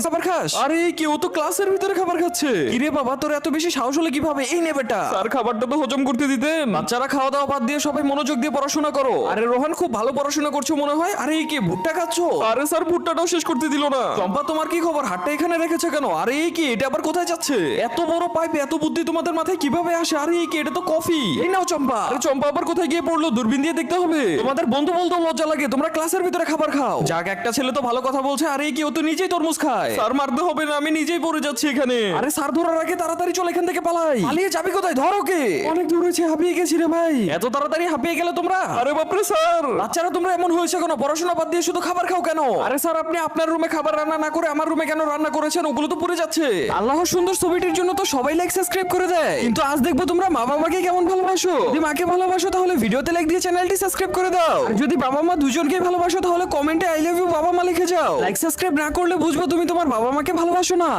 খাবার খাস? আরে কেউ তো ক্লাসের ভিতরে খাবার খাচ্ছে। কিরে বাবা, তোর এত বেশি সাহস হলে কিভাবে? এই নে বেটা। স্যার খাবারটা তো হজম করতে দিতেন। বাচ্চারা খাওয়া দাওয়া বাদ দিয়ে সবাই মনোযোগ দিয়ে পড়াশোনা করো। আরে রোহান, খুব ভালো পড়াশোনা করছো মনে হয়। আরে এই কি ভুট্টা খাচ্ছো? আরে স্যার ভুট্টাটাও শেষ করতে দিল না। চম্পা, তোমার কি খবর? হাতটা এখানে রেখেছো কেন? আরে এই কি, এটা আবার কোথায় যাচ্ছে? এত বড় পাইপ, এত বুদ্ধি তোমাদের মাথায় কিভাবে আসে? আরে এই কি, এটা তো কফি। এই নাও চম্পা। আরে চম্পা আবার কোথায় গিয়ে পড়লো? দূরবীন দিয়ে দেখতে হবে। তোমাদের বন্ধু বলতেও লজ্জা লাগে, তোমরা ক্লাসের ভিতরে খাবার খাও। যাক, একটা ছেলে তো ভালো কথা বলছে। আরে এই কি, ও তো নিজেই তরমুজ খায়। স্যার মারতে হবে না, আমি নিজেই পড়ে যাচ্ছি এখানে। আরে স্যার ধরার আগে তাড়াতাড়ি চল এখান থেকে, পালাই। পালিয়ে যাবি কোথায়? ধর ওকে। অনেক দূর হয়েছে, হাঁপিয়ে গেছি রে ভাই। এত তাড়াতাড়ি হাঁপিয়ে গেলে তোমরা? আরে বাপরে স্যার। বাচ্চারা তোমরা এমন হয়েছে কেন? পড়াশোনা বাদ দিয়ে শুধু খাবার খাও কেন? আরে স্যার, আপনি আপনার রুমে খাবার রান্না না করে আমার রুমে কেন রান্না করেছেন? ওগুলো তো পুড়ে যাচ্ছে। আল্লাহর সুন্দর ছবিটির জন্য তো সবাই লাইক সাবস্ক্রাইব করে দেয়, কিন্তু আজ দেখবো তোমরা মা বাবাকে কেমন ভালোবাসো। যদি মাকে ভালোবাসো তাহলে ভিডিওতে লাইক দিয়ে চ্যানেলটি সাবস্ক্রাইব করে দাও। আর যদি বাবা মা দুজনকে ভালোবাসো তাহলে কমেন্টে আই লাভ ইউ বাবা মা লিখে যাও। লাইক সাবস্ক্রাইব না করলে বুঝবো তুমি তোমার বাবা মাকে ভালোবাসো না।